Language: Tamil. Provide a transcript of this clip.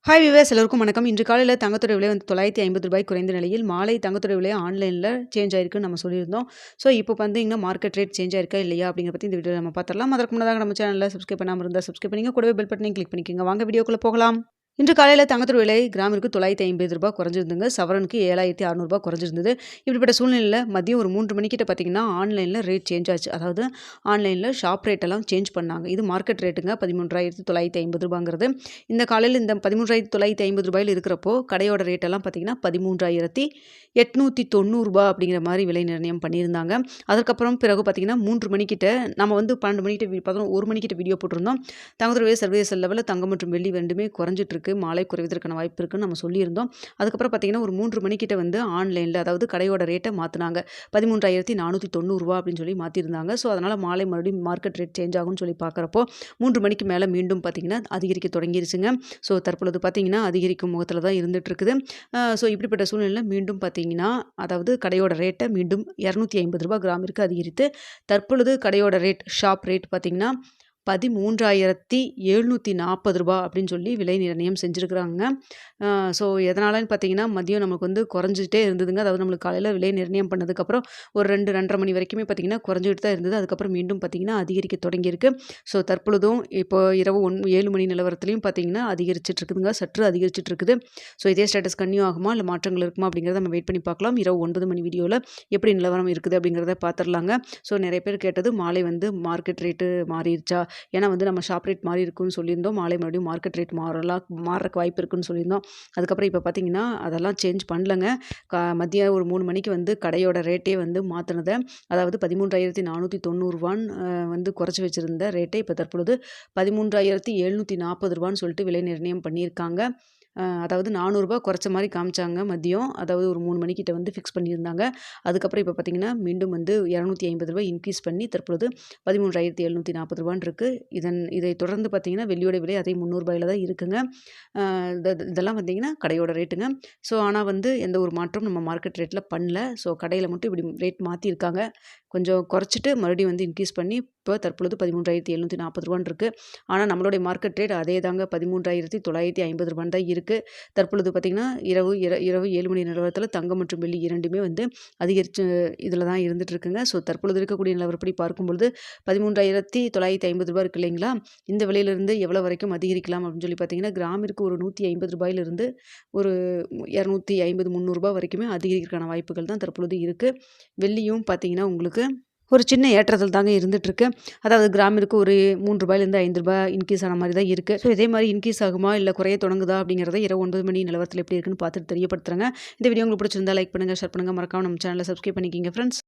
ஹாய் வியூவர்ஸ் எல்லோருக்கும் வணக்கம். இன்று காலையில தங்கத்தோட விலை வந்து ரூ. 950 குறைந்த நிலையில் மாலை தங்கத்தோட விலை ஆன்லைன்ல சேஞ்ச் ஆயிருக்குன்னு நம்ம சொல்லியிருந்தோம். ஸோ இப்போ பார்த்தீங்கன்னா மார்க்கெட் ரேட் சேஞ்ச் ஆயிருக்கா இல்லையா அப்படிங்கிறத பத்தி இந்த வீடியோல நம்ம பார்த்துடலாம். அதற்கு முன்னதாக நம்ம சேனலை சப்ஸ்கிரைப் பண்ணாம இருந்தால் சப்ஸ்கிரைப் பண்ணிங்க. கூடவே பெல் பட்டனையும் கிளிக் பண்ணிக்கோங்க. வாங்க வீடியோக்குள்ள போகலாம். இன்று காலையில தங்கத்தோட விலை கிராமிற்கு ரூ. 950 குறைஞ்சிருந்துங்க. சவரனுக்கு ரூ. 7600 குறைஞ்சிருந்தது. இப்படிப்பட்ட சூழ்நிலையில மதியம் ஒரு 3 மணிக்கிட்ட பார்த்தீங்கன்னா ஆன்லைன்ல ரேட் சேஞ்ச் ஆச்சு. அதாவது ஆன்லைன்ல ஷாப் ரேட் எல்லாம் சேஞ்ச் பண்ணாங்க. இது மார்க்கெட் ரேட்டுங்க ரூ. 13,950 இந்த காலையில இந்த ரூ. 13,950 இருக்கிறப்போ கடையோட ரேட் எல்லாம் பார்த்தீங்கன்னா ரூ. 13,890 அப்படிங்கிற மாதிரி விலை நிர்ணயம் பண்ணியிருந்தாங்க. அதற்கப்புறம் பிறகு பார்த்தீங்கன்னா 3 மணிக்கிட்ட நம்ம வந்து 12 மணிக்கிட்ட 1 மணிக்கிட்ட வீடியோ போட்டிருந்தோம். தங்கத்தோட விலை சர்வதேச லெவலில் தங்கம் மற்றும் வெள்ளி ரெண்டுமே குறைஞ்சிட்டு இருக்கு. மாலை குறைவதற்கான வாய்ப்பு இருக்குன்னு நம்ம சொல்லியிருந்தோம். அதுக்கப்புறம் பார்த்தீங்கன்னா ஒரு 3 மணிக்கிட்ட வந்து ஆன்லைனில் அதாவது கடையோட ரேட்டை மாற்றினாங்க. 13,490 அப்படின்னு சொல்லி மாற்றிருந்தாங்க. ஸோ அதனால் மாலை மறுபடியும் மார்க்கெட் ரேட் சேஞ்ச் ஆகும்னு சொல்லி பார்க்குறப்போ 3 மணிக்கு மேலே மீண்டும் பார்த்தீங்கன்னா அதிகரிக்க தொடங்கிருச்சுங்க. ஸோ தற்பொழுது பார்த்தீங்கன்னா அதிகரிக்கும் முகத்தில் தான் இருந்துட்டு இருக்குது. ஸோ இப்படிப்பட்ட சூழ்நிலையில் மீண்டும் பார்த்தீங்கன்னா அதாவது கடையோட ரேட்டை மீண்டும் ரூ. 250 கிராமிற்கு அதிகரித்து தற்பொழுது கடையோட ரேட் ஷாப் ரேட் பார்த்தீங்கன்னா ரூ. 13,740 அப்படின்னு சொல்லி விலை நிர்ணயம் செஞ்சுருக்குறாங்க. ஸோ எதனாலன்னு பார்த்தீங்கன்னா மதியம் நமக்கு வந்து குறைஞ்சிட்டே இருந்ததுங்க. அதாவது நம்மளுக்கு காலையில் விலை நிர்ணயம் பண்ணதுக்கப்புறம் ஒரு 2-2:30 மணி வரைக்குமே பார்த்தீங்கன்னா குறைஞ்சிட்டு தான் இருந்தது. அதுக்கப்புறம் மீண்டும் பார்த்தீங்கன்னா அதிகரிக்க தொடங்கியிருக்கு. ஸோ தற்பொழுதும் இப்போ இரவு 7 மணி நிலவரத்துலையும் பார்த்தீங்கன்னா அதிகரிச்சுட்டு இருக்குதுங்க. சற்று அதிகரிச்சுட்டு இருக்குது. ஸோ இதே ஸ்டேட்டஸ் கன்டினியூ ஆகுமா இல்லை மாற்றங்கள் இருக்குமா அப்படிங்கிறத நம்ம வெயிட் பண்ணி பார்க்கலாம். இரவு 9 மணி வீடியோவில் எப்படி நிலவரம் இருக்குது அப்படிங்கிறத பார்த்துடலாங்க. ஸோ நிறைய பேர் கேட்டது மாலை வந்து மார்க்கெட் ரேட்டு மாறிடுச்சா, ஏன்னா வந்து நம்ம ஷாப் ரேட் மாறி இருக்குன்னு சொல்லியிருந்தோம். மாலை மறுபடியும் மார்க்கெட் ரேட் மாறுறக்கு வாய்ப்பு இருக்குன்னு சொல்லியிருந்தோம். அதுக்கப்புறம் இப்போ பார்த்தீங்கன்னா அதெல்லாம் சேஞ்ச் பண்ணலங்க. மதியம் ஒரு 3 மணிக்கு வந்து கடையோட ரேட்டே வந்து மாற்றினதை அதாவது 13,490 வந்து குறைச்சி வச்சுருந்த ரேட்டை இப்போ தற்பொழுது 13,740 சொல்லிட்டு விலை நிர்ணயம் பண்ணியிருக்காங்க. அதாவது ரூ. 400 குறைச்ச மாதிரி காமிச்சாங்க மதியம். அதாவது ஒரு 3 மணிக்கிட்ட வந்து ஃபிக்ஸ் பண்ணியிருந்தாங்க. அதுக்கப்புறம் இப்போ பார்த்தீங்கன்னா மீண்டும் வந்து ரூ. 250 இன்க்ரீஸ் பண்ணி தற்பொழுது 13,740 இருக்கு. இதை தொடர்ந்து பார்த்தீங்கன்னா வெள்ளியோட விலை அதே ரூ. 300 தான் இருக்குங்க. இதெல்லாம் பார்த்தீங்கன்னா கடையோட ரேட்டுங்க. ஸோ ஆனால் வந்து எந்த ஒரு மாற்றம் நம்ம மார்க்கெட் ரேட்டில் பண்ணல. ஸோ கடையில் மட்டும் இப்படி ரேட் மாற்றிருக்காங்க. கொஞ்சம் குறைச்சிட்டு மறுபடியும் வந்து இன்க்ரீஸ் பண்ணி இப்போ தற்பொழுது 13,740 இருக்கு. ஆனால் நம்மளுடைய மார்க்கெட் ரேட் அதே தாங்க 13,950 தான் இருக்குது. தற்பொழுது பார்த்திங்கன்னா இரவு 7 மணி நிலவரத்தில் தங்கம் மற்றும் வெள்ளி இரண்டுமே வந்து அதிகரித்து இதில் தான் இருந்துட்டு இருக்குங்க. ஸோ தற்பொழுது இருக்கக்கூடிய நிலவரப்படி பார்க்கும்பொழுது 13,950 இருக்கு இல்லைங்களா, இந்த விலையிலிருந்து எவ்வளோ வரைக்கும் அதிகரிக்கலாம் அப்படின்னு சொல்லி பார்த்தீங்கன்னா கிராமிற்கு ஒரு ரூ. 150 ஒரு 250-300 வரைக்குமே அதிகரிக்கிறதுக்கான வாய்ப்புகள் தான் தற்பொழுது இருக்குது. வெள்ளியும் பார்த்தீங்கன்னா உங்களுக்கு ஒரு சின்ன ஏற்றத்தில் தாங்க இருந்துகிட்ருக்கு. அதாவது கிராமிற்கு ஒரு ரூ. 3 5 இன்க்ரீஸ் ஆன மாதிரி தான் இருக்குது. ஸோ இதே மாதிரி இன்க்ரீஸ் ஆகுமா இல்லை குறைய தொடங்குதா அப்படிங்கிறத இரவு 9 மணி நிலவரத்தில் எப்படி இருக்குன்னு பார்த்துட்டு தெரியப்படுத்துகிறேங்க. இந்த வீடியோ உங்களுக்கு பிடிச்சிருந்தா லைக் பண்ணுங்கள், ஷேர் பண்ணுங்கள், மறக்காம நம்ம சேனலை சப்ஸ்கிரைப் பண்ணிக்கிங்க ஃப்ரெண்ட்ஸ்.